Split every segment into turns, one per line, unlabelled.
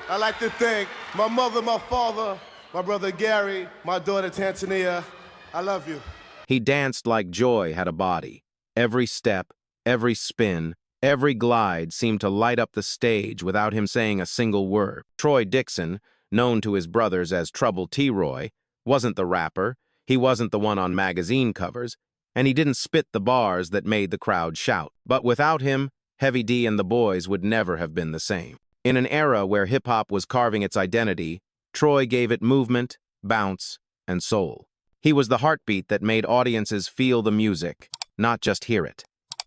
I'd like to thank my mother, my father, my brother Gary, my daughter Tanzania. I love you.
He danced like joy had a body. Every step, every spin, every glide seemed to light up the stage without him saying a single word. Troy Dixon, known to his brothers as Trouble T-Roy, wasn't the rapper, he wasn't the one on magazine covers, and he didn't spit the bars that made the crowd shout. But without him, Heavy D and the boys would never have been the same. In an era where hip-hop was carving its identity, Troy gave it movement, bounce, and soul. He was the heartbeat that made audiences feel the music, not just hear it.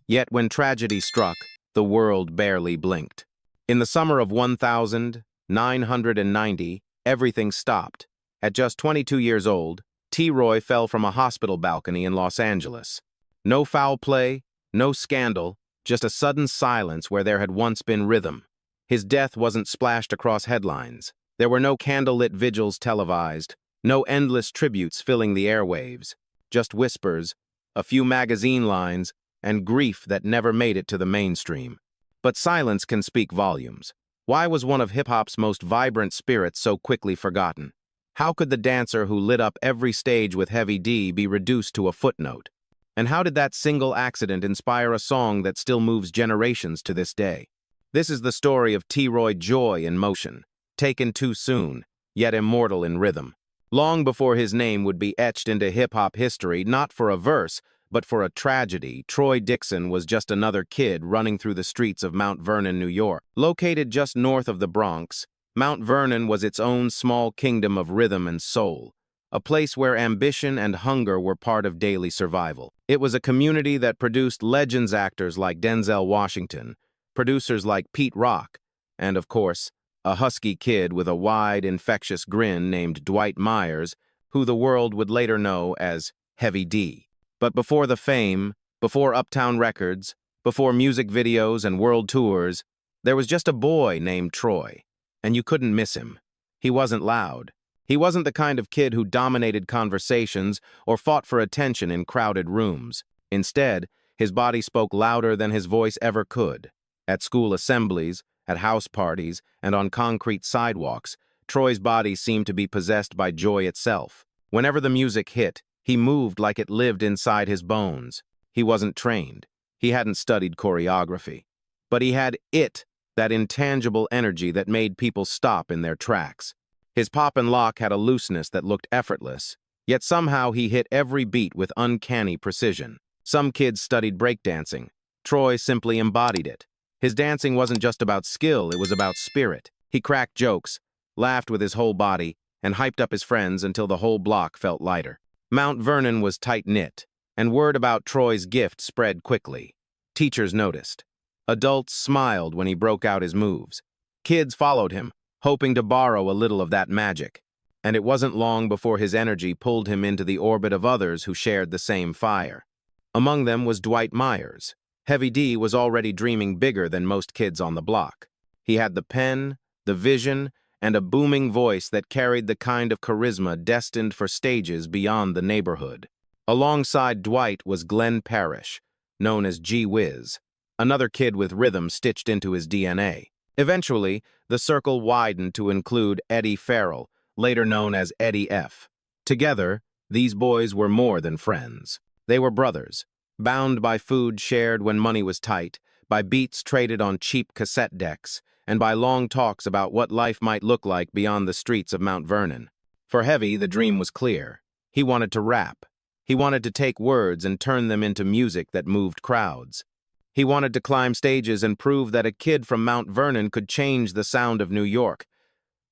Yet when tragedy struck, the world barely blinked. In the summer of 1990, everything stopped. At just 22 years old, T-Roy fell from a hospital balcony in Los Angeles. No foul play, no scandal, just a sudden silence where there had once been rhythm. His death wasn't splashed across headlines. There were no candlelit vigils televised, no endless tributes filling the airwaves, just whispers, a few magazine lines, and grief that never made it to the mainstream. But silence can speak volumes. Why was one of hip-hop's most vibrant spirits so quickly forgotten? How could the dancer who lit up every stage with Heavy D be reduced to a footnote? And how did that single accident inspire a song that still moves generations to this day? This is the story of T-Roy Joy in motion, taken too soon, yet immortal in rhythm. Long before his name would be etched into hip-hop history, not for a verse, but for a tragedy, Troy Dixon was just another kid running through the streets of Mount Vernon, New York. Located just north of the Bronx, Mount Vernon was its own small kingdom of rhythm and soul, a place where ambition and hunger were part of daily survival. It was a community that produced legends actors like Denzel Washington, producers like Pete Rock, and, of course, a husky kid with a wide, infectious grin named Dwight Myers, who the world would later know as Heavy D. But before the fame, before Uptown Records, before music videos and world tours, there was just a boy named Troy, and you couldn't miss him. He wasn't loud. He wasn't the kind of kid who dominated conversations or fought for attention in crowded rooms. Instead, his body spoke louder than his voice ever could. At school assemblies, at house parties, and on concrete sidewalks, Troy's body seemed to be possessed by joy itself. Whenever the music hit, he moved like it lived inside his bones. He wasn't trained. He hadn't studied choreography. But he had that intangible energy that made people stop in their tracks. His pop and lock had a looseness that looked effortless, yet somehow he hit every beat with uncanny precision. Some kids studied breakdancing. Troy simply embodied it. His dancing wasn't just about skill, it was about spirit. He cracked jokes, laughed with his whole body, and hyped up his friends until the whole block felt lighter. Mount Vernon was tight-knit, and word about Troy's gift spread quickly. Teachers noticed. Adults smiled when he broke out his moves. Kids followed him, hoping to borrow a little of that magic. And it wasn't long before his energy pulled him into the orbit of others who shared the same fire. Among them was Dwight Myers. Heavy D was already dreaming bigger than most kids on the block. He had the pen, the vision, and a booming voice that carried the kind of charisma destined for stages beyond the neighborhood. Alongside Dwight was Glenn Parrish, known as Gee Whiz, another kid with rhythm stitched into his DNA. Eventually, the circle widened to include Eddie Farrell, later known as Eddie F. Together, these boys were more than friends. They were brothers, bound by food shared when money was tight, by beats traded on cheap cassette decks, and by long talks about what life might look like beyond the streets of Mount Vernon. For Heavy, the dream was clear. He wanted to rap. He wanted to take words and turn them into music that moved crowds. He wanted to climb stages and prove that a kid from Mount Vernon could change the sound of New York.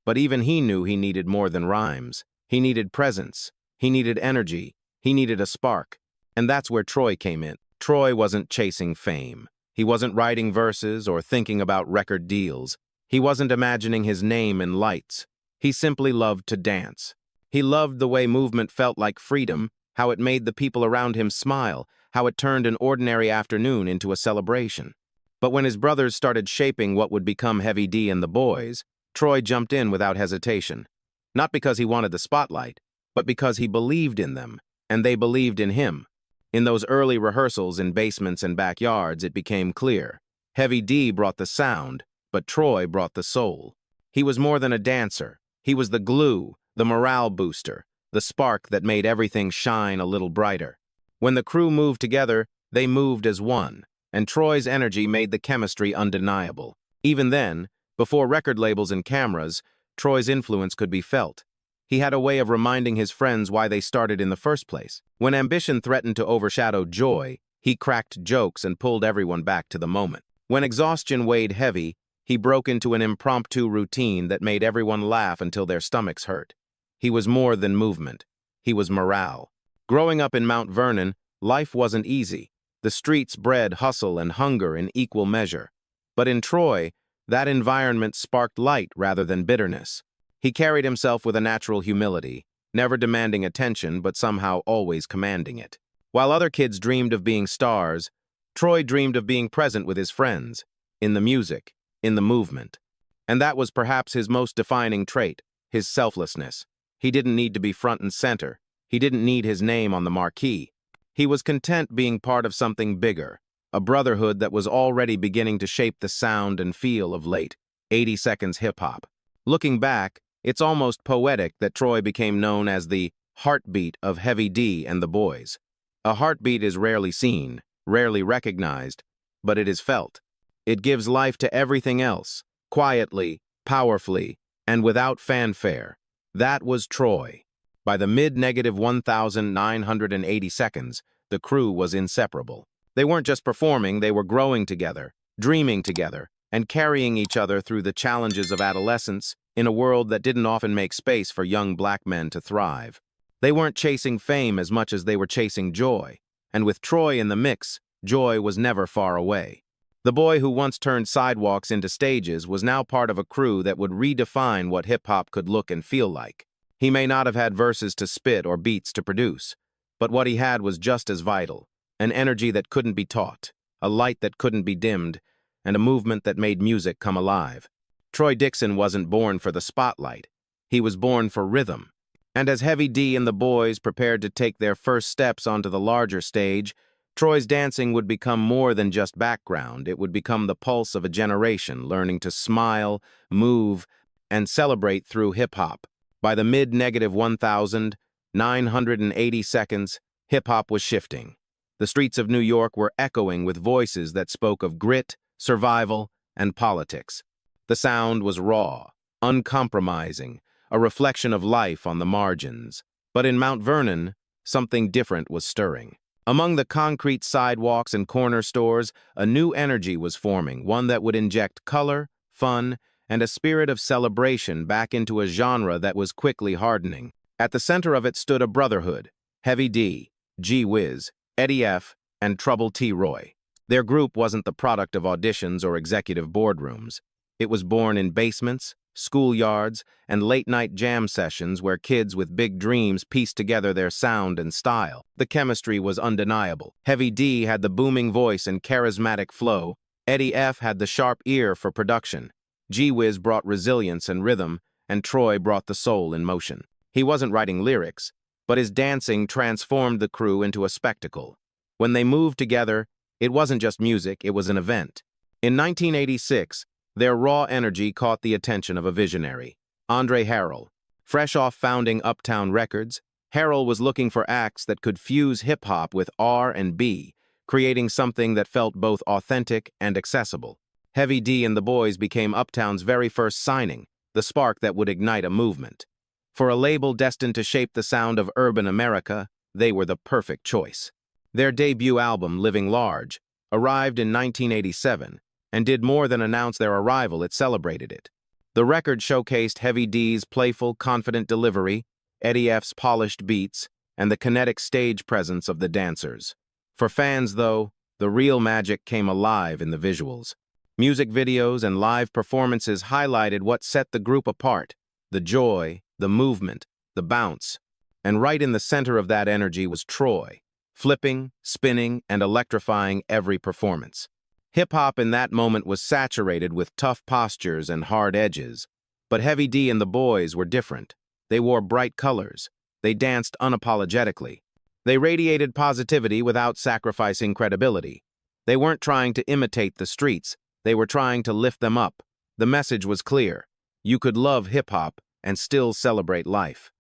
But even he knew he needed more than rhymes. He needed presence. He needed energy. He needed a spark. And that's where Troy came in. Troy wasn't chasing fame. He wasn't writing verses or thinking about record deals. He wasn't imagining his name in lights. He simply loved to dance. He loved the way movement felt like freedom, how it made the people around him smile, how it turned an ordinary afternoon into a celebration. But when his brothers started shaping what would become Heavy D and the boys, Troy jumped in without hesitation. Not because he wanted the spotlight, but because he believed in them, and they believed in him. In those early rehearsals in basements and backyards, it became clear. Heavy D brought the sound, but Troy brought the soul. He was more than a dancer. He was the glue, the morale booster, the spark that made everything shine a little brighter. When the crew moved together, they moved as one, and Troy's energy made the chemistry undeniable. Even then, before record labels and cameras, Troy's influence could be felt. He had a way of reminding his friends why they started in the first place. When ambition threatened to overshadow joy, he cracked jokes and pulled everyone back to the moment. When exhaustion weighed heavy, he broke into an impromptu routine that made everyone laugh until their stomachs hurt. He was more than movement. He was morale. Growing up in Mount Vernon, life wasn't easy. The streets bred hustle and hunger in equal measure. But in Troy, that environment sparked light rather than bitterness. He carried himself with a natural humility, never demanding attention but somehow always commanding it. While other kids dreamed of being stars, Troy dreamed of being present with his friends, in the music, in the movement. And that was perhaps his most defining trait, his selflessness. He didn't need to be front and center. He didn't need his name on the marquee. He was content being part of something bigger, a brotherhood that was already beginning to shape the sound and feel of late 80 seconds hip-hop. Looking back, it's almost poetic that Troy became known as the heartbeat of Heavy D and the boys. A heartbeat is rarely seen, rarely recognized, but it is felt. It gives life to everything else, quietly, powerfully, and without fanfare. That was Troy. By the mid-1980 seconds, the crew was inseparable. They weren't just performing, they were growing together, dreaming together, and carrying each other through the challenges of adolescence in a world that didn't often make space for young black men to thrive. They weren't chasing fame as much as they were chasing joy, and with Troy in the mix, joy was never far away. The boy who once turned sidewalks into stages was now part of a crew that would redefine what hip-hop could look and feel like. He may not have had verses to spit or beats to produce, but what he had was just as vital, an energy that couldn't be taught, a light that couldn't be dimmed, and a movement that made music come alive. Troy Dixon wasn't born for the spotlight. He was born for rhythm. And as Heavy D and the boys prepared to take their first steps onto the larger stage, Troy's dancing would become more than just background. It would become the pulse of a generation, learning to smile, move, and celebrate through hip-hop. By the mid-1980 seconds, hip-hop was shifting. The streets of New York were echoing with voices that spoke of grit, survival, and politics. The sound was raw, uncompromising, a reflection of life on the margins. But in Mount Vernon, something different was stirring. Among the concrete sidewalks and corner stores, a new energy was forming, one that would inject color, fun, and a spirit of celebration back into a genre that was quickly hardening. At the center of it stood a brotherhood: Heavy D, G Wiz, Eddie F, and Trouble T. Roy. Their group wasn't the product of auditions or executive boardrooms. It was born in basements, schoolyards, and late-night jam sessions where kids with big dreams pieced together their sound and style. The chemistry was undeniable. Heavy D had the booming voice and charismatic flow. Eddie F had the sharp ear for production. G Wiz brought resilience and rhythm, and Troy brought the soul in motion. He wasn't writing lyrics, but his dancing transformed the crew into a spectacle. When they moved together, it wasn't just music, it was an event. In 1986, their raw energy caught the attention of a visionary, Andre Harrell. Fresh off founding Uptown Records, Harrell was looking for acts that could fuse hip-hop with R&B, creating something that felt both authentic and accessible. Heavy D and the boys became Uptown's very first signing, the spark that would ignite a movement. For a label destined to shape the sound of urban America, they were the perfect choice. Their debut album, Living Large, arrived in 1987, and did more than announce their arrival, it celebrated it. The record showcased Heavy D's playful, confident delivery, Eddie F's polished beats, and the kinetic stage presence of the dancers. For fans, though, the real magic came alive in the visuals. Music videos and live performances highlighted what set the group apart: the joy, the movement, the bounce. And right in the center of that energy was Troy, flipping, spinning, and electrifying every performance. Hip-hop in that moment was saturated with tough postures and hard edges, but Heavy D and the boys were different. They wore bright colors. They danced unapologetically. They radiated positivity without sacrificing credibility. They weren't trying to imitate the streets. They were trying to lift them up. The message was clear: You could love hip-hop and still celebrate life.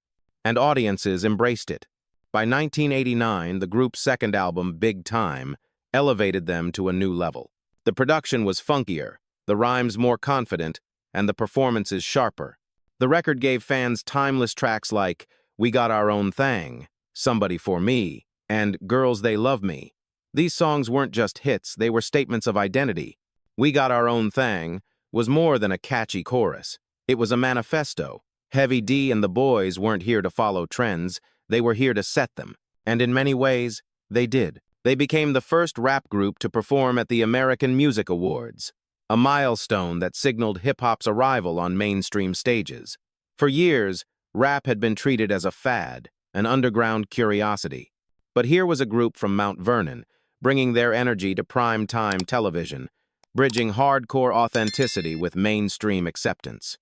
And audiences embraced it. By 1989, the group's second album, Big Time, elevated them to a new level. The production was funkier, the rhymes more confident, and the performances sharper. The record gave fans timeless tracks like We Got Our Own Thang, Somebody For Me, and Girls They Love Me. These songs weren't just hits, they were statements of identity. We Got Our Own Thang was more than a catchy chorus. It was a manifesto. Heavy D and the boys weren't here to follow trends, they were here to set them. And in many ways, they did. They became the first rap group to perform at the American Music Awards, a milestone that signaled hip-hop's arrival on mainstream stages. For years, rap had been treated as a fad, an underground curiosity. But here was a group from Mount Vernon, bringing their energy to prime-time television, bridging hardcore authenticity with mainstream acceptance.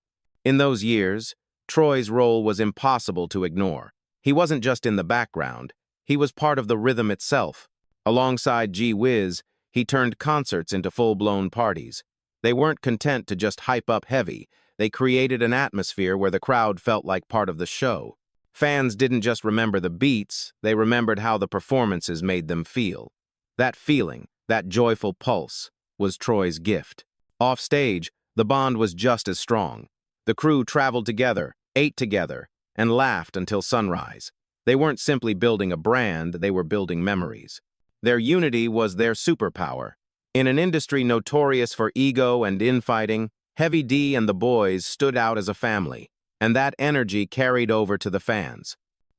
In those years, Troy's role was impossible to ignore. He wasn't just in the background, he was part of the rhythm itself. Alongside G Wiz, he turned concerts into full-blown parties. They weren't content to just hype up heavy, they created an atmosphere where the crowd felt like part of the show. Fans didn't just remember the beats, they remembered how the performances made them feel. That feeling, that joyful pulse, was Troy's gift. Off stage, the bond was just as strong. The crew traveled together, ate together, and laughed until sunrise. They weren't simply building a brand, they were building memories. Their unity was their superpower. In an industry notorious for ego and infighting, Heavy D and the boys stood out as a family, and that energy carried over to the fans.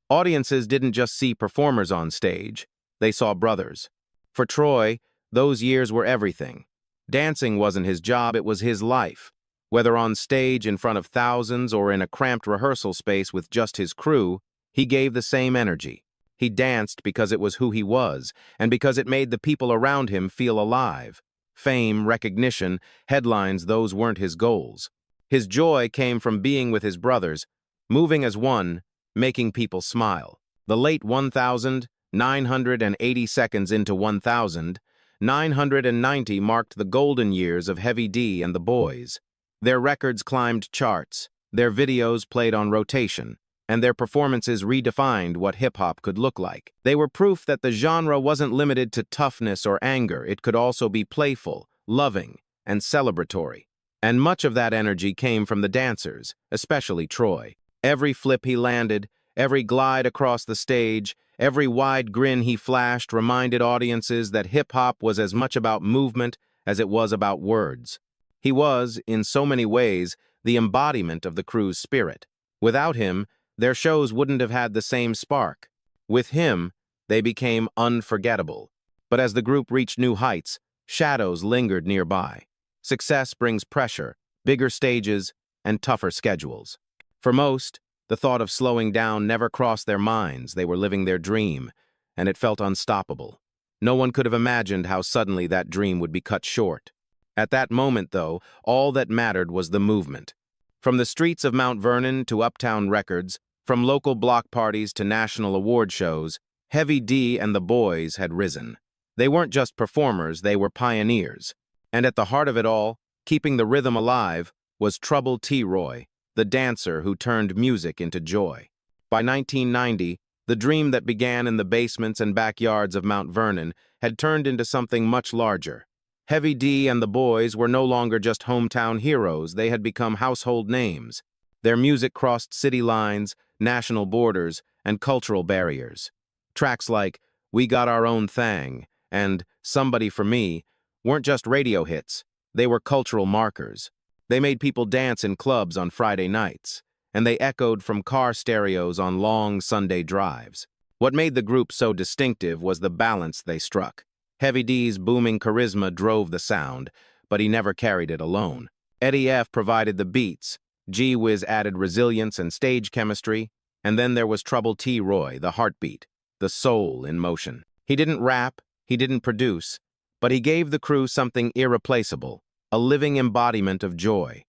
Audiences didn't just see performers on stage, they saw brothers. For Troy, those years were everything. Dancing wasn't his job, it was his life. Whether on stage in front of thousands or in a cramped rehearsal space with just his crew, he gave the same energy. He danced because it was who he was, and because it made the people around him feel alive. Fame, recognition, headlines, those weren't his goals. His joy came from being with his brothers, moving as one, making people smile. The late 1,980 seconds into 1,990 marked the golden years of Heavy D and the boys. Their records climbed charts, their videos played on rotation, and their performances redefined what hip-hop could look like. They were proof that the genre wasn't limited to toughness or anger, it could also be playful, loving, and celebratory. And much of that energy came from the dancers, especially Troy. Every flip he landed, every glide across the stage, every wide grin he flashed reminded audiences that hip-hop was as much about movement as it was about words. He was, in so many ways, the embodiment of the crew's spirit. Without him, their shows wouldn't have had the same spark. With him, they became unforgettable. But as the group reached new heights, shadows lingered nearby. Success brings pressure, bigger stages, and tougher schedules. For most, the thought of slowing down never crossed their minds. They were living their dream, and it felt unstoppable. No one could have imagined how suddenly that dream would be cut short. At that moment, though, all that mattered was the movement. From the streets of Mount Vernon to Uptown Records, from local block parties to national award shows, Heavy D and the boys had risen. They weren't just performers, they were pioneers. And at the heart of it all, keeping the rhythm alive, was Trouble T. Roy, the dancer who turned music into joy. By 1990, the dream that began in the basements and backyards of Mount Vernon had turned into something much larger. Heavy D and the boys were no longer just hometown heroes, they had become household names. Their music crossed city lines, national borders, and cultural barriers. Tracks like We Got Our Own Thang and Somebody For Me weren't just radio hits, they were cultural markers. They made people dance in clubs on Friday nights, and they echoed from car stereos on long Sunday drives. What made the group so distinctive was the balance they struck. Heavy D's booming charisma drove the sound, but he never carried it alone. Eddie F. provided the beats, G Wiz added resilience and stage chemistry, and then there was Trouble T. Roy, the heartbeat, the soul in motion. He didn't rap, he didn't produce, but he gave the crew something irreplaceable, a living embodiment of joy.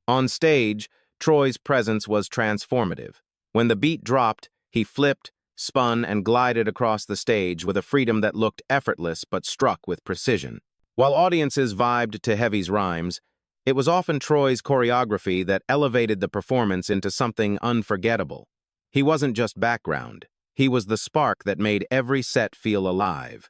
On stage, Troy's presence was transformative. When the beat dropped, he flipped, spun, and glided across the stage with a freedom that looked effortless but struck with precision. While audiences vibed to Heavy's rhymes, It was often Troy's choreography that elevated the performance into something unforgettable. He wasn't just background. He was the spark that made every set feel alive.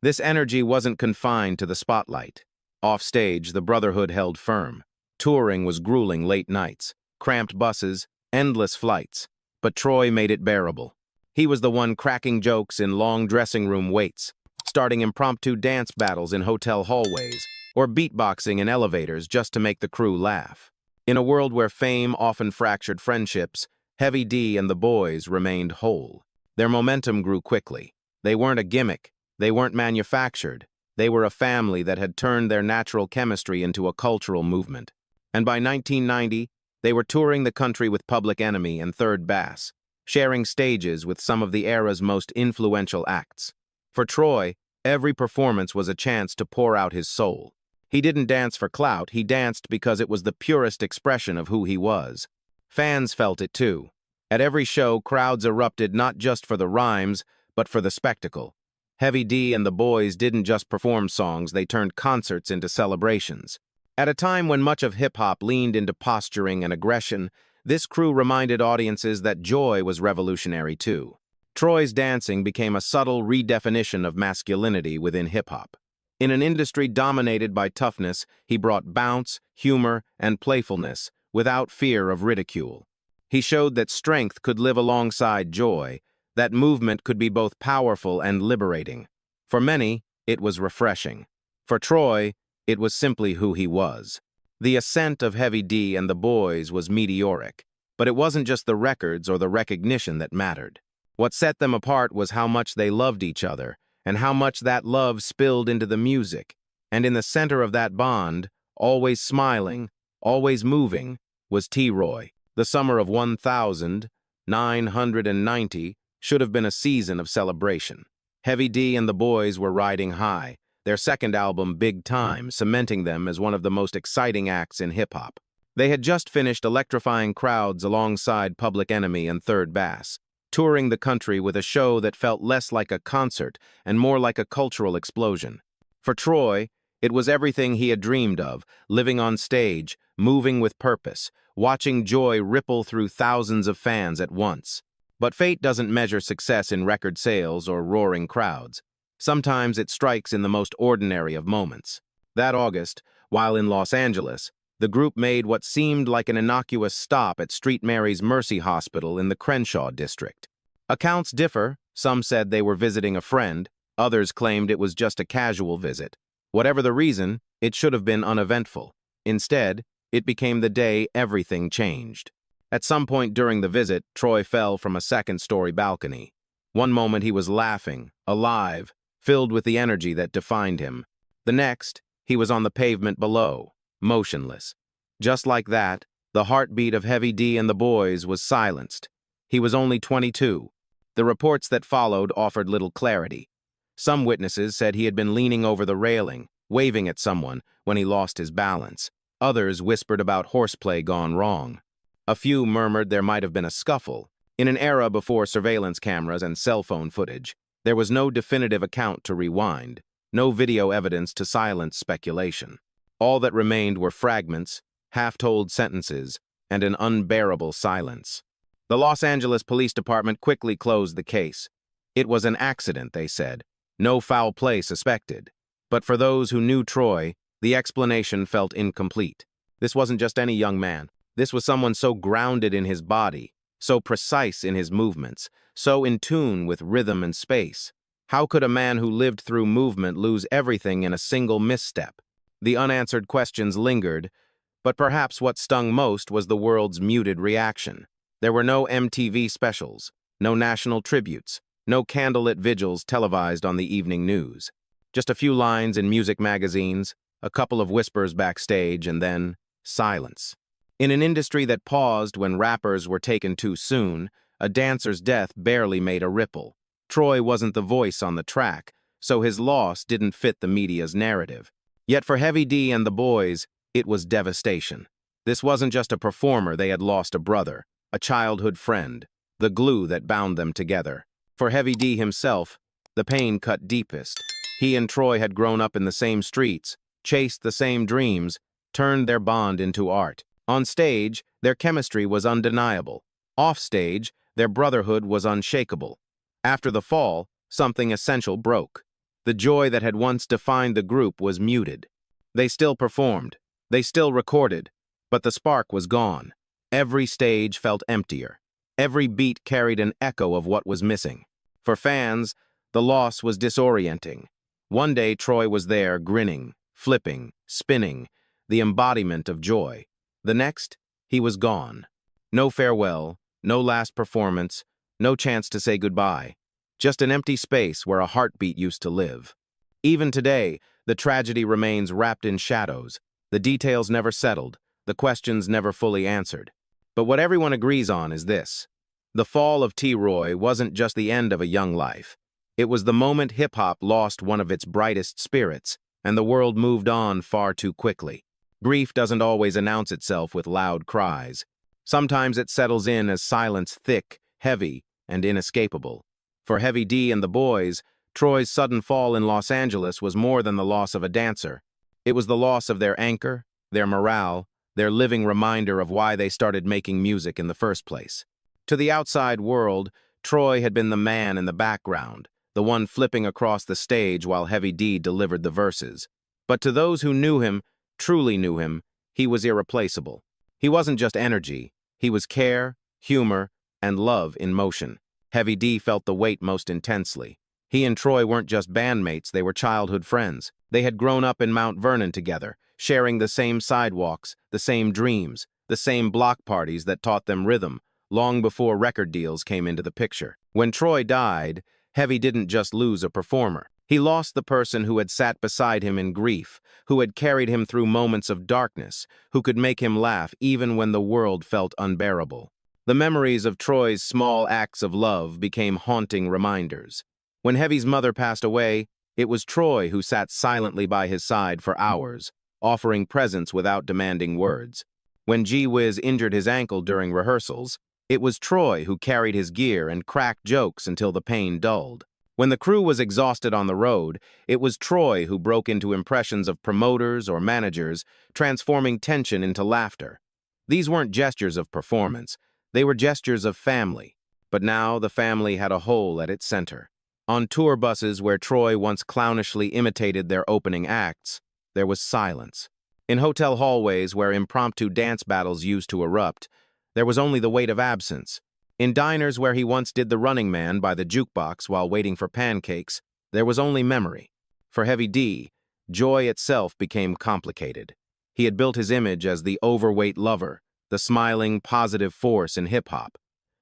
This energy wasn't confined to the spotlight. Offstage, the Brotherhood held firm. Touring was grueling late nights, cramped buses, endless flights. But Troy made it bearable. He was the one cracking jokes in long dressing room waits, starting impromptu dance battles in hotel hallways, or beatboxing in elevators just to make the crew laugh. In a world where fame often fractured friendships, Heavy D and the boys remained whole. Their momentum grew quickly. They weren't a gimmick. They weren't manufactured. They were a family that had turned their natural chemistry into a cultural movement. And by 1990, they were touring the country with Public Enemy and Third Bass, sharing stages with some of the era's most influential acts. For Troy, every performance was a chance to pour out his soul. He didn't dance for clout, he danced because it was the purest expression of who he was. Fans felt it too. At every show, crowds erupted not just for the rhymes, but for the spectacle. Heavy D and the boys didn't just perform songs, they turned concerts into celebrations. At a time when much of hip-hop leaned into posturing and aggression, this crew reminded audiences that joy was revolutionary too. Troy's dancing became a subtle redefinition of masculinity within hip-hop. In an industry dominated by toughness, he brought bounce, humor, and playfulness without fear of ridicule. He showed that strength could live alongside joy, that movement could be both powerful and liberating. For many, it was refreshing. For Troy, it was simply who he was. The ascent of Heavy D and the boys was meteoric, but it wasn't just the records or the recognition that mattered. What set them apart was how much they loved each other, and how much that love spilled into the music. And in the center of that bond, always smiling, always moving, was T-Roy. The summer of 1990 should have been a season of celebration. Heavy D and the boys were riding high, their second album, Big Time, cementing them as one of the most exciting acts in hip-hop. They had just finished electrifying crowds alongside Public Enemy and Third Bass, touring the country with a show that felt less like a concert and more like a cultural explosion. For Troy, it was everything he had dreamed of, living on stage, moving with purpose, watching joy ripple through thousands of fans at once. But fate doesn't measure success in record sales or roaring crowds. Sometimes it strikes in the most ordinary of moments. That August, while in Los Angeles, the group made what seemed like an innocuous stop at St. Mary's Mercy Hospital in the Crenshaw district. Accounts differ. Some said they were visiting a friend. Others claimed it was just a casual visit. Whatever the reason, it should have been uneventful. Instead, it became the day everything changed. At some point during the visit, Troy fell from a second-story balcony. One moment he was laughing, alive, filled with the energy that defined him. The next, he was on the pavement below, motionless. Just like that, the heartbeat of Heavy D and the boys was silenced. He was only 22. The reports that followed offered little clarity. Some witnesses said he had been leaning over the railing, waving at someone, when he lost his balance. Others whispered about horseplay gone wrong. A few murmured there might have been a scuffle. In an era before surveillance cameras and cell phone footage, there was no definitive account to rewind, no video evidence to silence speculation. All that remained were fragments, half-told sentences, and an unbearable silence. The Los Angeles Police Department quickly closed the case. It was an accident, they said. No foul play suspected. But for those who knew Troy, the explanation felt incomplete. This wasn't just any young man. This was someone so grounded in his body, so precise in his movements, so in tune with rhythm and space. How could a man who lived through movement lose everything in a single misstep? The unanswered questions lingered, but perhaps what stung most was the world's muted reaction. There were no MTV specials, no national tributes, no candlelit vigils televised on the evening news. Just a few lines in music magazines, a couple of whispers backstage, and then silence. In an industry that paused when rappers were taken too soon, a dancer's death barely made a ripple. Troy wasn't the voice on the track, so his loss didn't fit the media's narrative. Yet for Heavy D and the boys, it was devastation. This wasn't just a performer, they had lost a brother, a childhood friend, the glue that bound them together. For Heavy D himself, the pain cut deepest. He and Troy had grown up in the same streets, chased the same dreams, turned their bond into art. On stage, their chemistry was undeniable. Off stage, their brotherhood was unshakable. After the fall, something essential broke. The joy that had once defined the group was muted. They still performed, they still recorded, but the spark was gone. Every stage felt emptier. Every beat carried an echo of what was missing. For fans, the loss was disorienting. One day Troy was there, grinning, flipping, spinning, the embodiment of joy. The next, he was gone. No farewell, no last performance, no chance to say goodbye. Just an empty space where a heartbeat used to live. Even today, the tragedy remains wrapped in shadows. The details never settled, the questions never fully answered. But what everyone agrees on is this. The fall of T. Roy wasn't just the end of a young life. It was the moment hip-hop lost one of its brightest spirits, and the world moved on far too quickly. Grief doesn't always announce itself with loud cries. Sometimes it settles in as silence thick, heavy, and inescapable. For Heavy D and the boys, Troy's sudden fall in Los Angeles was more than the loss of a dancer. It was the loss of their anchor, their morale, their living reminder of why they started making music in the first place. To the outside world, Troy had been the man in the background, the one flipping across the stage while Heavy D delivered the verses. But to those who knew him, truly knew him, he was irreplaceable. He wasn't just energy, he was care, humor, and love in motion. Heavy D felt the weight most intensely. He and Troy weren't just bandmates, they were childhood friends. They had grown up in Mount Vernon together, sharing the same sidewalks, the same dreams, the same block parties that taught them rhythm, long before record deals came into the picture. When Troy died, Heavy didn't just lose a performer. He lost the person who had sat beside him in grief, who had carried him through moments of darkness, who could make him laugh even when the world felt unbearable. The memories of Troy's small acts of love became haunting reminders. When Heavy's mother passed away, it was Troy who sat silently by his side for hours, offering presents without demanding words. When G-Wiz injured his ankle during rehearsals, it was Troy who carried his gear and cracked jokes until the pain dulled. When the crew was exhausted on the road, it was Troy who broke into impressions of promoters or managers, transforming tension into laughter. These weren't gestures of performance, they were gestures of family. But now the family had a hole at its center. On tour buses where Troy once clownishly imitated their opening acts, there was silence. In hotel hallways where impromptu dance battles used to erupt, there was only the weight of absence. In diners where he once did the running man by the jukebox while waiting for pancakes, there was only memory. For Heavy D, joy itself became complicated. He had built his image as the overweight lover, the smiling, positive force in hip-hop.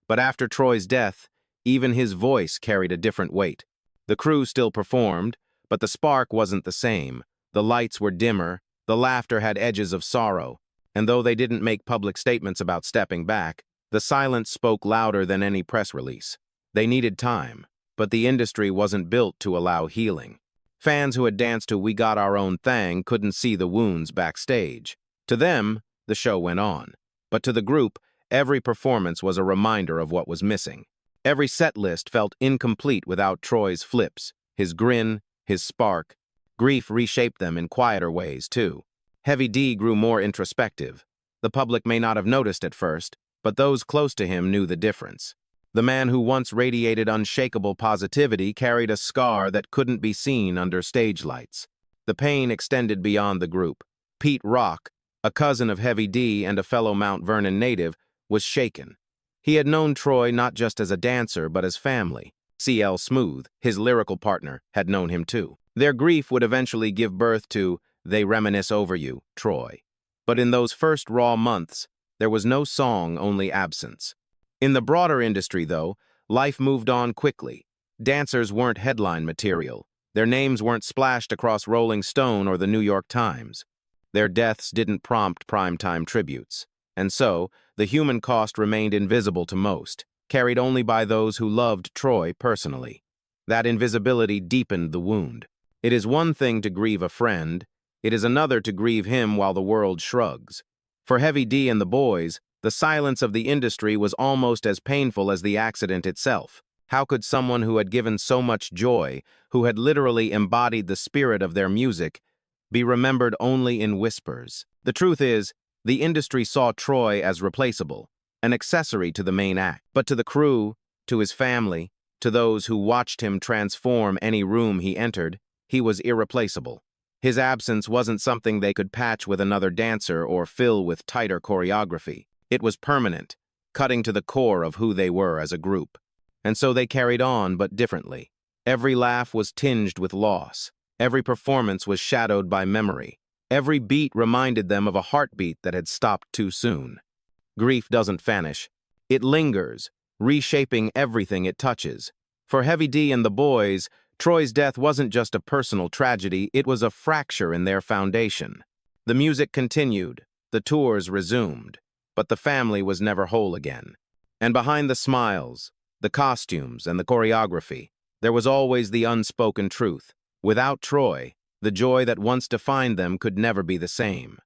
But after Troy's death, even his voice carried a different weight. The crew still performed, but the spark wasn't the same. The lights were dimmer, the laughter had edges of sorrow, and though they didn't make public statements about stepping back, the silence spoke louder than any press release. They needed time, but the industry wasn't built to allow healing. Fans who had danced to We Got Our Own Thing couldn't see the wounds backstage. To them, the show went on. But to the group, every performance was a reminder of what was missing. Every set list felt incomplete without Troy's flips, his grin, his spark. Grief reshaped them in quieter ways, too. Heavy D grew more introspective. The public may not have noticed at first, but those close to him knew the difference. The man who once radiated unshakable positivity carried a scar that couldn't be seen under stage lights. The pain extended beyond the group. Pete Rock, a cousin of Heavy D and a fellow Mount Vernon native, was shaken. He had known Troy not just as a dancer, but as family. C.L. Smooth, his lyrical partner, had known him too. Their grief would eventually give birth to They Reminisce Over You, Troy. But in those first raw months, there was no song, only absence. In the broader industry, though, life moved on quickly. Dancers weren't headline material. Their names weren't splashed across Rolling Stone or the New York Times. Their deaths didn't prompt primetime tributes. And so, the human cost remained invisible to most, carried only by those who loved Troy personally. That invisibility deepened the wound. It is one thing to grieve a friend, it is another to grieve him while the world shrugs. For Heavy D and the boys, the silence of the industry was almost as painful as the accident itself. How could someone who had given so much joy, who had literally embodied the spirit of their music, be remembered only in whispers? The truth is, the industry saw Troy as replaceable, an accessory to the main act. But to the crew, to his family, to those who watched him transform any room he entered, he was irreplaceable. His absence wasn't something they could patch with another dancer or fill with tighter choreography. It was permanent, cutting to the core of who they were as a group. And so they carried on, but differently. Every laugh was tinged with loss. Every performance was shadowed by memory. Every beat reminded them of a heartbeat that had stopped too soon. Grief doesn't vanish. It lingers, reshaping everything it touches. For Heavy D and the boys, Troy's death wasn't just a personal tragedy, it was a fracture in their foundation. The music continued, the tours resumed, but the family was never whole again. And behind the smiles, the costumes, and the choreography, there was always the unspoken truth. Without Troy, the joy that once defined them could never be the same.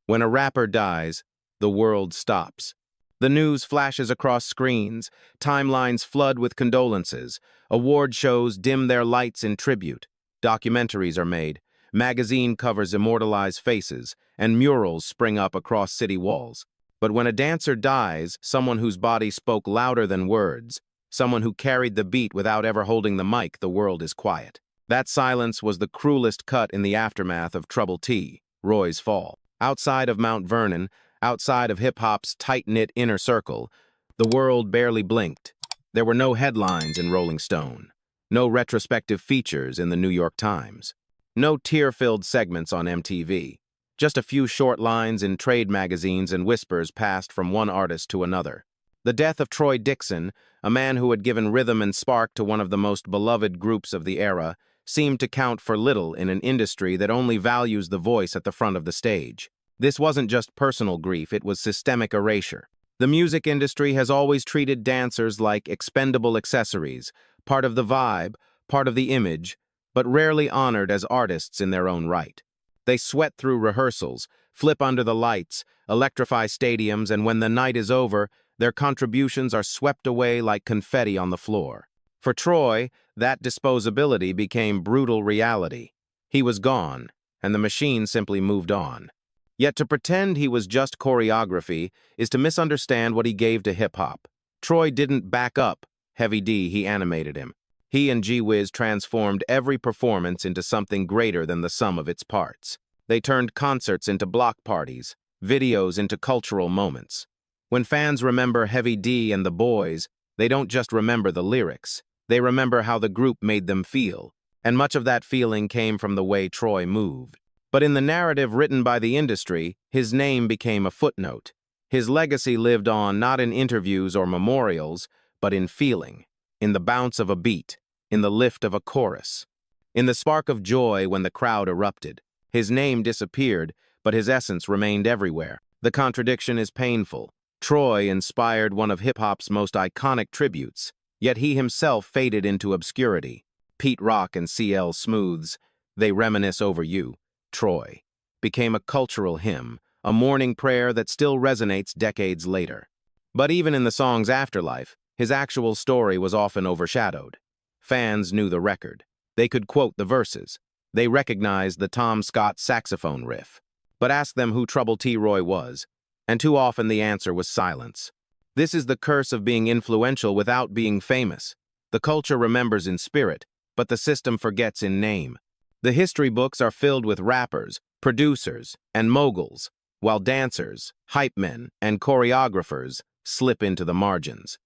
When a rapper dies, the world stops. The news flashes across screens, timelines flood with condolences, award shows dim their lights in tribute, documentaries are made, magazine covers immortalize faces, and murals spring up across city walls. But when a dancer dies, someone whose body spoke louder than words, someone who carried the beat without ever holding the mic, the world is quiet. That silence was the cruelest cut in the aftermath of Trouble T, Roy's fall. Outside of Mount Vernon, outside of hip-hop's tight-knit inner circle, the world barely blinked. There were no headlines in Rolling Stone, no retrospective features in the New York Times, no tear-filled segments on MTV, just a few short lines in trade magazines and whispers passed from one artist to another. The death of Troy Dixon, a man who had given rhythm and spark to one of the most beloved groups of the era, seemed to count for little in an industry that only values the voice at the front of the stage. This wasn't just personal grief, it was systemic erasure. The music industry has always treated dancers like expendable accessories, part of the vibe, part of the image, but rarely honored as artists in their own right. They sweat through rehearsals, flip under the lights, electrify stadiums, and when the night is over, their contributions are swept away like confetti on the floor. For Troy, that disposability became brutal reality. He was gone, and the machine simply moved on. Yet to pretend he was just choreography is to misunderstand what he gave to hip-hop. Troy didn't back up Heavy D, he animated him. He and G-Wiz transformed every performance into something greater than the sum of its parts. They turned concerts into block parties, videos into cultural moments. When fans remember Heavy D and the boys, they don't just remember the lyrics. They remember how the group made them feel, and much of that feeling came from the way Troy moved. But in the narrative written by the industry, his name became a footnote. His legacy lived on not in interviews or memorials, but in feeling, in the bounce of a beat, in the lift of a chorus, in the spark of joy when the crowd erupted. His name disappeared, but his essence remained everywhere. The contradiction is painful. Troy inspired one of hip-hop's most iconic tributes, yet he himself faded into obscurity. Pete Rock and CL Smooth's "They Reminisce Over You," Troy, became a cultural hymn, a morning prayer that still resonates decades later. But even in the song's afterlife, his actual story was often overshadowed. Fans knew the record. They could quote the verses. They recognized the Tom Scott saxophone riff. But ask them who Trouble T. Roy was, and too often the answer was silence. This is the curse of being influential without being famous. The culture remembers in spirit, but the system forgets in name. The history books are filled with rappers, producers, and moguls, while dancers, hype men, and choreographers slip into the margins.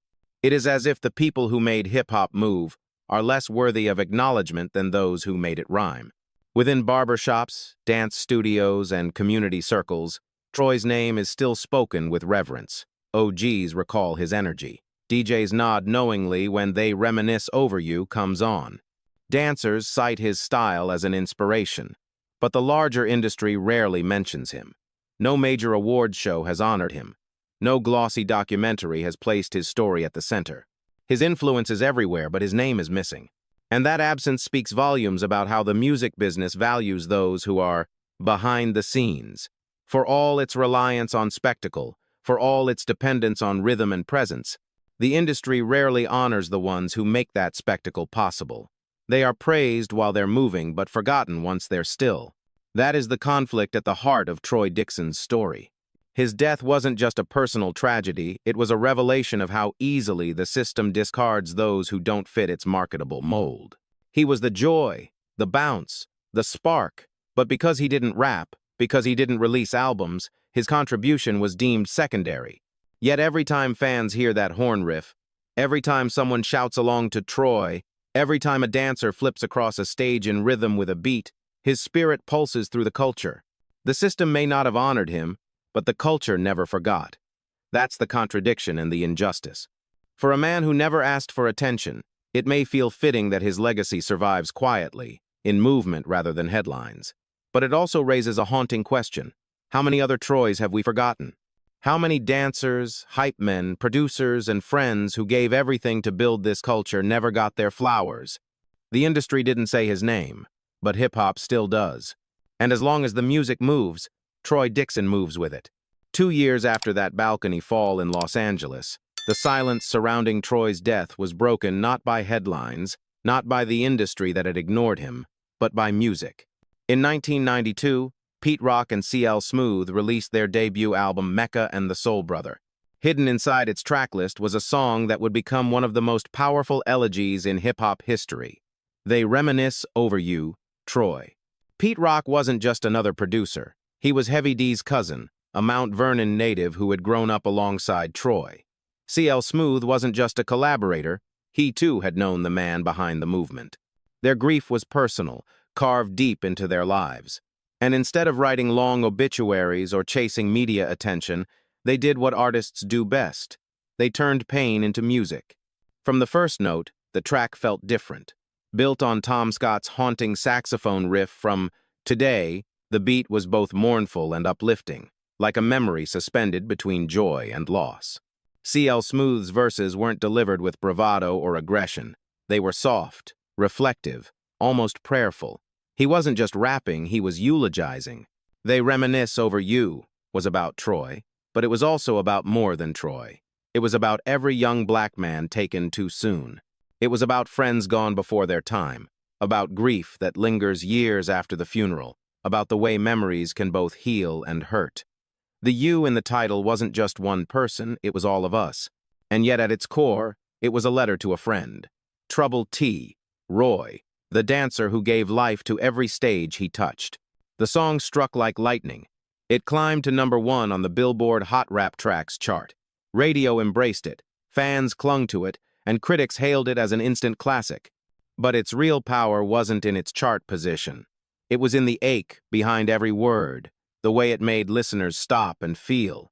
It is as if the people who made hip-hop move are less worthy of acknowledgement than those who made it rhyme. Within barbershops, dance studios, and community circles, Troy's name is still spoken with reverence. OGs recall his energy. DJs nod knowingly when "They Reminisce Over You" comes on. Dancers cite his style as an inspiration, but the larger industry rarely mentions him. No major awards show has honored him. No glossy documentary has placed his story at the center. His influence is everywhere, but his name is missing. And that absence speaks volumes about how the music business values those who are behind the scenes. For all its reliance on spectacle, for all its dependence on rhythm and presence, the industry rarely honors the ones who make that spectacle possible. They are praised while they're moving, but forgotten once they're still. That is the conflict at the heart of Troy Dixon's story. His death wasn't just a personal tragedy, it was a revelation of how easily the system discards those who don't fit its marketable mold. He was the joy, the bounce, the spark, but because he didn't rap, because he didn't release albums, his contribution was deemed secondary. Yet every time fans hear that horn riff, every time someone shouts along to Troy, every time a dancer flips across a stage in rhythm with a beat, his spirit pulses through the culture. The system may not have honored him, but the culture never forgot. That's the contradiction and the injustice. For a man who never asked for attention, it may feel fitting that his legacy survives quietly, in movement rather than headlines. But it also raises a haunting question. How many other Troys have we forgotten? How many dancers, hype men, producers, and friends who gave everything to build this culture never got their flowers? The industry didn't say his name, but hip-hop still does. And as long as the music moves, Troy Dixon moves with it. 2 years after that balcony fall in Los Angeles, the silence surrounding Troy's death was broken not by headlines, not by the industry that had ignored him, but by music. In 1992, Pete Rock and CL Smooth released their debut album Mecca and the Soul Brother. Hidden inside its tracklist was a song that would become one of the most powerful elegies in hip-hop history. They reminisce over you, Troy. Pete Rock wasn't just another producer. He was Heavy D's cousin, a Mount Vernon native who had grown up alongside Troy. CL Smooth wasn't just a collaborator. He too had known the man behind the movement. Their grief was personal, carved deep into their lives. And instead of writing long obituaries or chasing media attention, they did what artists do best. They turned pain into music. From the first note, the track felt different. Built on Tom Scott's haunting saxophone riff from Today, the beat was both mournful and uplifting, like a memory suspended between joy and loss. CL Smooth's verses weren't delivered with bravado or aggression. They were soft, reflective, almost prayerful. He wasn't just rapping, he was eulogizing. They Reminisce Over You was about Troy, but it was also about more than Troy. It was about every young black man taken too soon. It was about friends gone before their time, about grief that lingers years after the funeral, about the way memories can both heal and hurt. The you in the title wasn't just one person, it was all of us. And yet at its core, it was a letter to a friend. Troubled T, Roy, the dancer who gave life to every stage he touched. The song struck like lightning. It climbed to #1 on the Billboard Hot Rap Tracks chart. Radio embraced it, fans clung to it, and critics hailed it as an instant classic. But its real power wasn't in its chart position. It was in the ache behind every word, the way it made listeners stop and feel.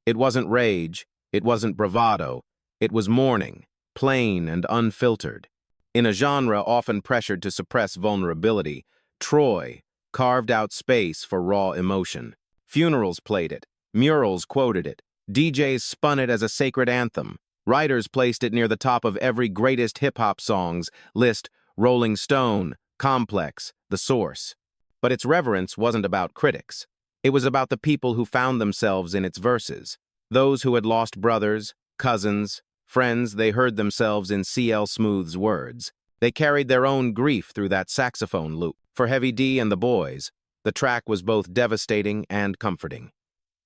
It wasn't rage, it wasn't bravado, it was mourning, plain and unfiltered. In a genre often pressured to suppress vulnerability, Troy carved out space for raw emotion. Funerals played it, murals quoted it, DJs spun it as a sacred anthem. Writers placed it near the top of every greatest hip-hop songs list, Rolling Stone, Complex, The Source. But its reverence wasn't about critics. It was about the people who found themselves in its verses. Those who had lost brothers, cousins, friends, they heard themselves in CL Smooth's words. They carried their own grief through that saxophone loop. For Heavy D and the boys, the track was both devastating and comforting.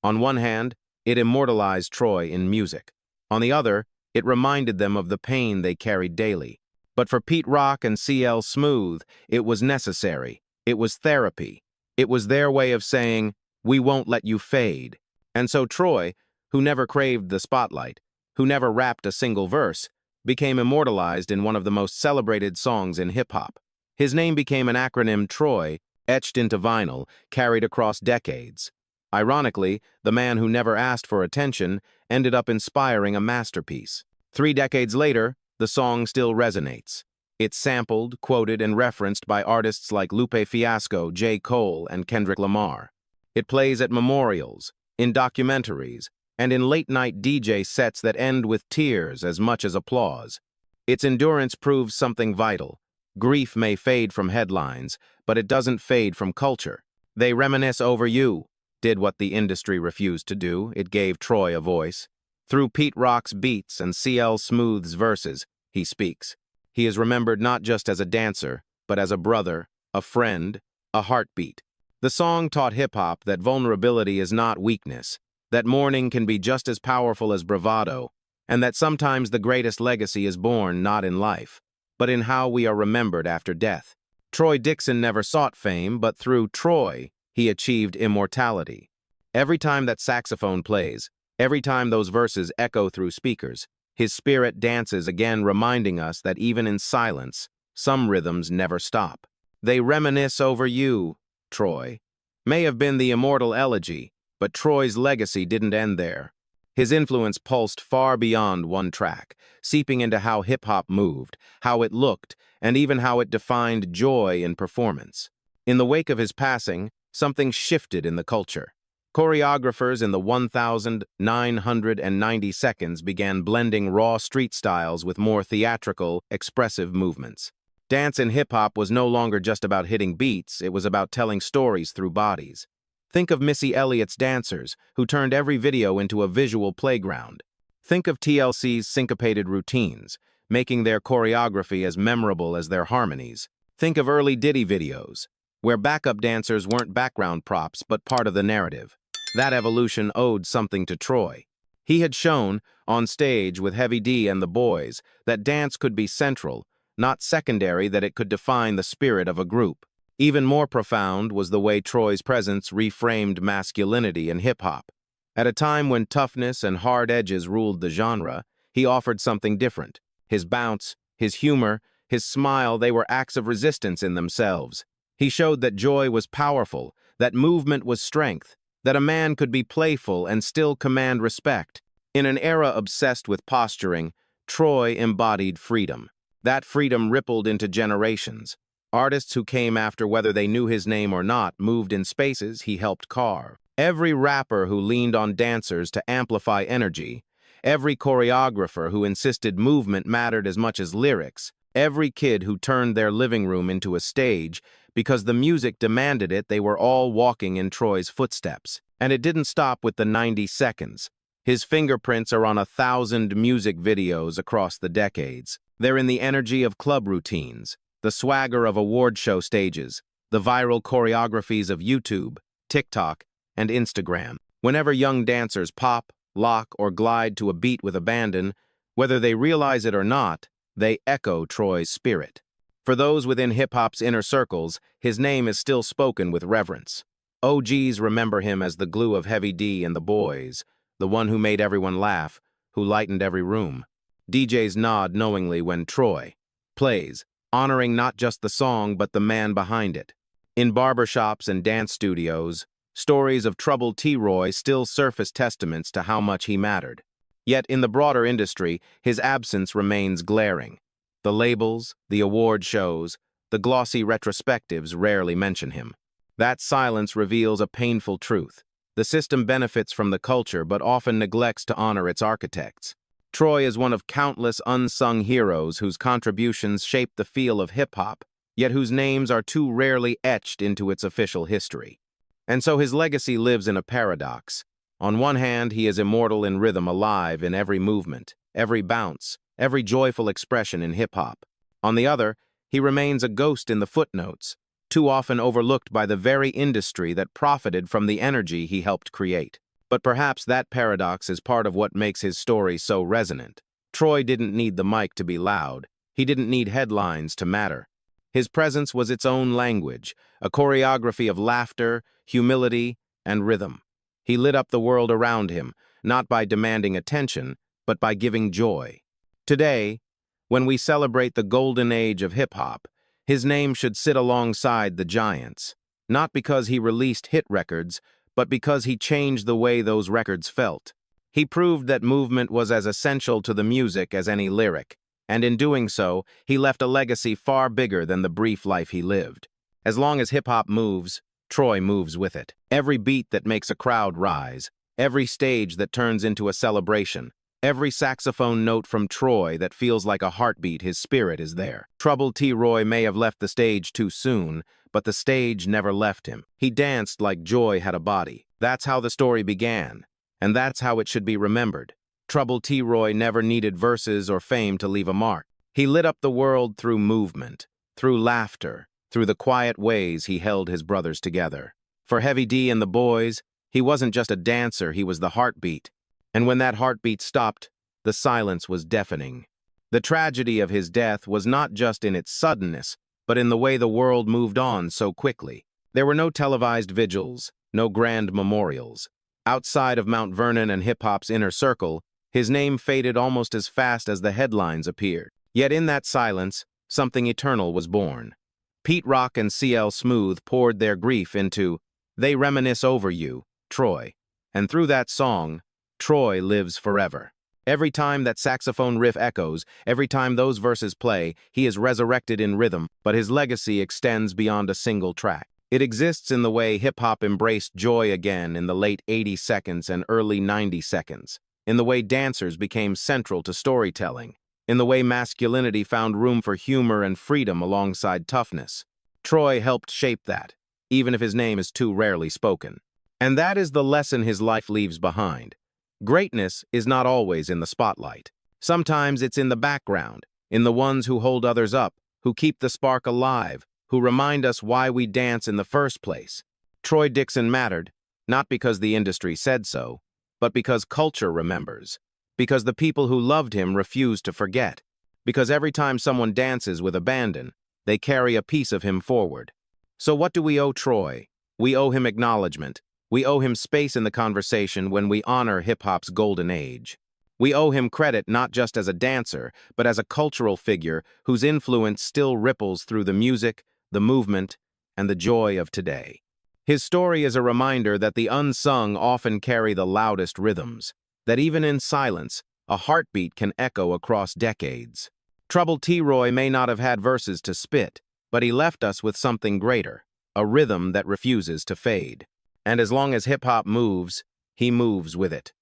On one hand, it immortalized Troy in music. On the other, it reminded them of the pain they carried daily. But for Pete Rock and CL Smooth, it was necessary. It was therapy. It was their way of saying, we won't let you fade. And so Troy, who never craved the spotlight, who never rapped a single verse, became immortalized in one of the most celebrated songs in hip-hop. His name became an acronym Troy, etched into vinyl, carried across decades. Ironically, the man who never asked for attention ended up inspiring a masterpiece. 3 decades later, the song still resonates. It's sampled, quoted, and referenced by artists like Lupe Fiasco, J. Cole, and Kendrick Lamar. It plays at memorials, in documentaries, and in late-night DJ sets that end with tears as much as applause. Its endurance proves something vital. Grief may fade from headlines, but it doesn't fade from culture. They Reminisce Over You did what the industry refused to do. It gave Troy a voice. Through Pete Rock's beats and CL Smooth's verses, he speaks. He is remembered not just as a dancer, but as a brother, a friend, a heartbeat. The song taught hip-hop that vulnerability is not weakness, that mourning can be just as powerful as bravado, and that sometimes the greatest legacy is born not in life, but in how we are remembered after death. Troy Dixon never sought fame, but through Troy, he achieved immortality. Every time that saxophone plays, every time those verses echo through speakers, his spirit dances again, reminding us that even in silence, some rhythms never stop. They reminisce over you, Troy. May have been the immortal elegy, but Troy's legacy didn't end there. His influence pulsed far beyond one track, seeping into how hip-hop moved, how it looked, and even how it defined joy in performance. In the wake of his passing, something shifted in the culture. Choreographers in the 1,990 seconds began blending raw street styles with more theatrical, expressive movements. Dance in hip-hop was no longer just about hitting beats, it was about telling stories through bodies. Think of Missy Elliott's dancers, who turned every video into a visual playground. Think of TLC's syncopated routines, making their choreography as memorable as their harmonies. Think of early Diddy videos, where backup dancers weren't background props but part of the narrative. That evolution owed something to Troy. He had shown, on stage with Heavy D and the Boys, that dance could be central, not secondary, that it could define the spirit of a group. Even more profound was the way Troy's presence reframed masculinity in hip-hop. At a time when toughness and hard edges ruled the genre, he offered something different. His bounce, his humor, his smile, they were acts of resistance in themselves. He showed that joy was powerful, that movement was strength, that a man could be playful and still command respect. In an era obsessed with posturing, Troy embodied freedom. That freedom rippled into generations. Artists who came after, whether they knew his name or not, moved in spaces he helped carve. Every rapper who leaned on dancers to amplify energy, every choreographer who insisted movement mattered as much as lyrics, every kid who turned their living room into a stage because the music demanded it, they were all walking in Troy's footsteps. And it didn't stop with the 90 seconds. His fingerprints are on 1,000 music videos across the decades. They're in the energy of club routines, the swagger of award show stages, the viral choreographies of YouTube, TikTok, and Instagram. Whenever young dancers pop, lock, or glide to a beat with abandon, whether they realize it or not, they echo Troy's spirit. For those within hip-hop's inner circles, his name is still spoken with reverence. OGs remember him as the glue of Heavy D and the Boys, the one who made everyone laugh, who lightened every room. DJs nod knowingly when Troy plays, honoring not just the song but the man behind it. In barbershops and dance studios, stories of troubled T-Roy still surface testaments to how much he mattered. Yet in the broader industry, his absence remains glaring. The labels, the award shows, the glossy retrospectives rarely mention him. That silence reveals a painful truth. The system benefits from the culture but often neglects to honor its architects. Troy is one of countless unsung heroes whose contributions shape the feel of hip-hop, yet whose names are too rarely etched into its official history. And so his legacy lives in a paradox. On one hand, he is immortal in rhythm, alive in every movement, every bounce, every joyful expression in hip-hop. On the other, he remains a ghost in the footnotes, too often overlooked by the very industry that profited from the energy he helped create. But perhaps that paradox is part of what makes his story so resonant. Troy didn't need the mic to be loud. He didn't need headlines to matter. His presence was its own language, a choreography of laughter, humility, and rhythm. He lit up the world around him, not by demanding attention, but by giving joy. Today, when we celebrate the golden age of hip-hop, his name should sit alongside the giants, not because he released hit records, but because he changed the way those records felt. He proved that movement was as essential to the music as any lyric, and in doing so, he left a legacy far bigger than the brief life he lived. As long as hip-hop moves, Troy moves with it. Every beat that makes a crowd rise, every stage that turns into a celebration, every saxophone note from Troy that feels like a heartbeat, his spirit is there. Troubled T-Roy may have left the stage too soon, but the stage never left him. He danced like joy had a body. That's how the story began, and that's how it should be remembered. Troubled T-Roy never needed verses or fame to leave a mark. He lit up the world through movement, through laughter, through the quiet ways he held his brothers together. For Heavy D and the boys, he wasn't just a dancer, he was the heartbeat. And when that heartbeat stopped, the silence was deafening. The tragedy of his death was not just in its suddenness, but in the way the world moved on so quickly. There were no televised vigils, no grand memorials. Outside of Mount Vernon and hip-hop's inner circle, his name faded almost as fast as the headlines appeared. Yet in that silence, something eternal was born. Pete Rock and CL Smooth poured their grief into They Reminisce Over You, Troy. And through that song, Troy lives forever. Every time that saxophone riff echoes, every time those verses play, he is resurrected in rhythm, but his legacy extends beyond a single track. It exists in the way hip-hop embraced joy again in the late 80 seconds and early 90 seconds, in the way dancers became central to storytelling, in the way masculinity found room for humor and freedom alongside toughness. Troy helped shape that, even if his name is too rarely spoken. And that is the lesson his life leaves behind. Greatness is not always in the spotlight. Sometimes it's in the background, in the ones who hold others up, who keep the spark alive, who remind us why we dance in the first place. Troy Dixon mattered, not because the industry said so, but because culture remembers, because the people who loved him refuse to forget, because every time someone dances with abandon, they carry a piece of him forward. So what do we owe Troy? We owe him acknowledgement. We owe him space in the conversation when we honor hip-hop's golden age. We owe him credit not just as a dancer, but as a cultural figure whose influence still ripples through the music, the movement, and the joy of today. His story is a reminder that the unsung often carry the loudest rhythms, that even in silence, a heartbeat can echo across decades. Troubled T-Roy may not have had verses to spit, but he left us with something greater, a rhythm that refuses to fade. And as long as hip-hop moves, he moves with it.